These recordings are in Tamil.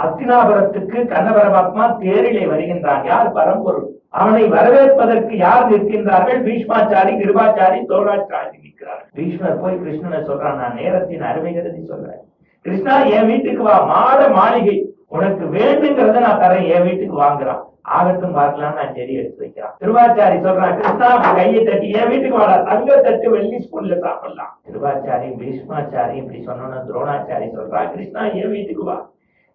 அஸ்தினாபுரத்துக்கு கண்ண பரமாத்மா தேரிலே வருகின்றான். யார்? பரம்பொருள். அவனை வரவேற்பதற்கு யார் நிற்கின்றார்கள்? பீஷ்மாச்சாரி, கிருபாச்சாரி, தோழாச்சாரி நிற்கிறார்கள். பீஷ்மர் போய் கிருஷ்ணனை சொல்றான், நான் நேரத்தின் அருமை கருதி சொல்றேன், கிருஷ்ணா என் வீட்டுக்கு வா, மாளிகை உனக்கு வேண்டுங்கிறத நான் தரேன், என் வீட்டுக்கு வாங்குறான். ஆகட்டும் பார்க்கலாம், நான் செடி எடுத்து வைக்கிறான். கிருபாச்சாரி சொல்றான், கிருஷ்ணா கையை தட்டி என் வீட்டுக்கு வாடா, தங்க தட்டு வெள்ளி ஸ்பூன்ல சாப்பிடலாம். கிருபாச்சாரி பீஷ்மாச்சாரி இப்படி சொன்னோன்னு துரோணாச்சாரி சொல்றா, கிருஷ்ணா என் வீட்டுக்கு வா,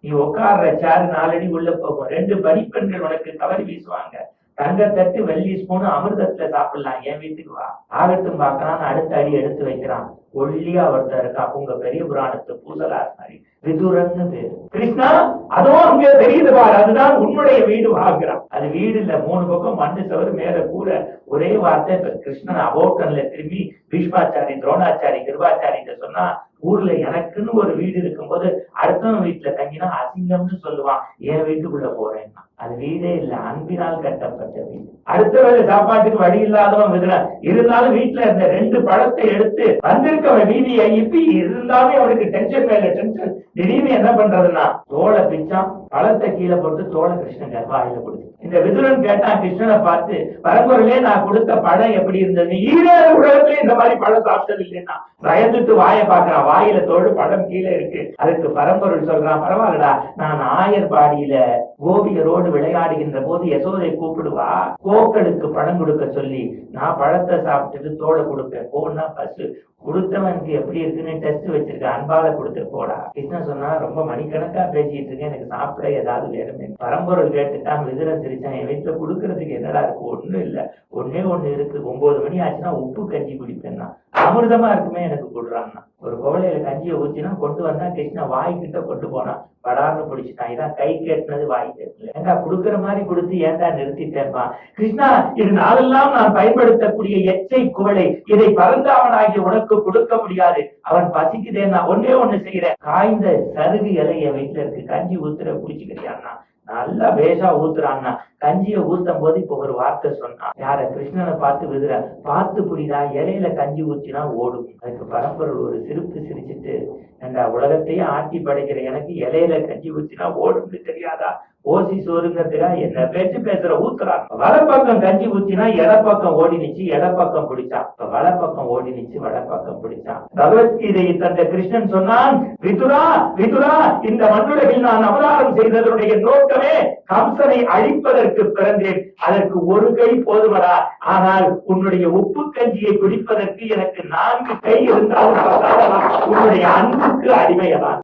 நீ உட்கார்ற சேரு 4 அடி உள்ள போகும், 2 பணிப்பெண்கள் உனக்கு தவறி வீசுவாங்க, தங்கத்தட்டு வெள்ளி ஸ்பூன் அமிர்தத்துல சாப்பிடலாம், என் வீட்டுக்கு வா. ஆகட்டும் பார்க்கறான். அடுத்த அடி எடுத்து வைக்கிறான். ஒல்லியா ஒருத்தர் இருக்கா, உங்க பெரிய புராணத்து பூசலார் மாதிரி, விதுரன்னு பேரு. கிருஷ்ணா அதுவும் அங்க தெரியுது பாரு, அதுதான் உன்னுடைய வீடு வாங்குறான். அது வீடு இல்ல, 3 பக்கம் மண்ணு சவறு, மேல கூட ஒரே வார்த்தை. கிருஷ்ணன் அபோட்டன்ல திரும்பி பீஷ்மாச்சாரி, துரோணாச்சாரி, கிருபாச்சாரிட்ட சொன்னா, ஊர்ல எனக்குன்னு ஒரு வீடு இருக்கும்போது அடுத்தவன் வீட்டுல தங்கினா அசிங்கம்னு சொல்லுவான், என் வீட்டுக்குள்ள போறேன்னா. அது வீடே இல்ல, அன்பினால் கட்டப்பட்ட வீடு. அடுத்த வேலை சாப்பாட்டுக்கு வழி இல்லாதவன் விதுரன். இருந்தாலும் வீட்டுல இருந்த 2 பழத்தை எடுத்து வந்திருக்கவன் வீதியை இப்பி, இருந்தாலும் அவனுக்கு டென்ஷன் மேல டென்ஷன். திடீர்னு என்ன பண்றதுன்னா, தோலை பிச்சான், பழத்தை கீழே போட்டு தோலை கிருஷ்ணன் வாயில கொடுத்து. இந்த விதுரன் கேட்டான் கிருஷ்ணனை பார்த்து, பரம்பொருளே நான் கொடுத்த பழம் எப்படி இருந்தது? ஈரேழு உலகத்துல இந்த மாதிரி பழம் சாப்பிட்டது இல்லைன்னா. பயந்துட்டு வாயை பாக்குறான், வாயில தோடு, பழம் கீழே இருக்கு. அதுக்கு பரம்பொருள் சொல்றான், பரவாயில்லடா, நான் ஆயர்பாடியில கோபியரோடு விளையாடுகின்ற போது யசோதை கூப்பிடுவா, கோக்களுக்கு பழம் கொடுக்க சொல்லி, நான் பழத்தை சாப்பிட்டுட்டு தோலை கொடுப்பேன், போனா பசு கொடுத்தவனுக்கு எப்படி இருக்குன்னு டெஸ்ட் வச்சிருக்கேன், அன்பால கொடுத்து போடா. கிருஷ்ணன் சொன்னா, ரொம்ப மணிக்கணக்கா பேசிட்டு இருக்கேன், எனக்கு சாப்பிட ஏதாவது வேணுமே. பரம்பொருள் கேட்டுட்டான். விதுரன் சிரிச்சான், என் வீட்டுல கொடுக்கறதுக்கு என்னடா இருக்கு? ஒண்ணும் இல்ல, ஒன்னே ஒண்ணு இருக்கு, 9 மணி ஆச்சுன்னா உப்பு கஞ்சி குடிப்பேன்னா, அமிர்தமா இருக்குமே, எனக்கு கொடுறான்னா. ஒரு கோவலையில கஞ்சியை ஊத்தினா கொண்டு வந்தா, கிருஷ்ணா வாய்க்கிட்ட கொண்டு போனா, படார்னு பிடிச்சிட்டான். இதான் கை கேட்டினது வாய் கேட்கல. ஏண்டா கொடுக்குற மாதிரி கொடுத்து ஏண்டா நிறுத்திட்டேன்பா? கிருஷ்ணா, இது நாளெல்லாம் நான் பயன்படுத்தக்கூடிய எச்சை குவளை, இதை பரந்தாமனாகிய உனக்கு கொடுக்க முடியாது, அவன் பசிக்குதேன்னா ஒன்னே ஒண்ணு செய்யறேன், காய்ந்த சருகு இலைய வீட்டுல இருக்கு, கஞ்சி ஊத்துற குடிச்சுக்கிறியான்னா. நல்லா பேஷா ஊத்துறான்னா. கஞ்சியை ஊத்தும் போது இப்ப ஒரு வார்த்தை சொன்னான். யார? கிருஷ்ணனை பார்த்து விதுர, பார்த்து புரியுதா, இலையில கஞ்சி ஊற்றினா ஓடும். அதுக்கு பரம்பொருள் ஒரு சிரிப்பு சிரிச்சுட்டு, ஏண்டா உலகத்தையே ஆட்டி படைக்கிற எனக்கு இலையில கஞ்சி ஊற்றினா ஓடும்னு தெரியாதா? ஓசி சோறுங்கிறதுக்கா என்ன பேச்சு பேசுற? ஊத்துறான். வலப்பக்கம் கஞ்சி ஊத்தினா இடப்பக்கம் ஓடி நிச்சு, இடப்பக்கம் பிடிச்சான். இப்ப வலப்பக்கம் ஓடி நிச்சு, வடப்பக்கம் பிடிச்சான். பகவத்கீதையை தந்த கிருஷ்ணன் சொன்னான், விதுரா விதுரா, இந்த மண்ணுலகில் நான் அவதாரம் செய்ததனுடைய நோக்கமே கம்சனை அழிப்பதற்கு பிறந்தேன், அதற்கு ஒரு கை போதுவடா, ஆனால் உன்னுடைய உப்பு கஞ்சியை குடிப்பதற்கு எனக்கு 4 கை இருந்தாலும் உன்னுடைய அன்புக்கு அடிமையதான்.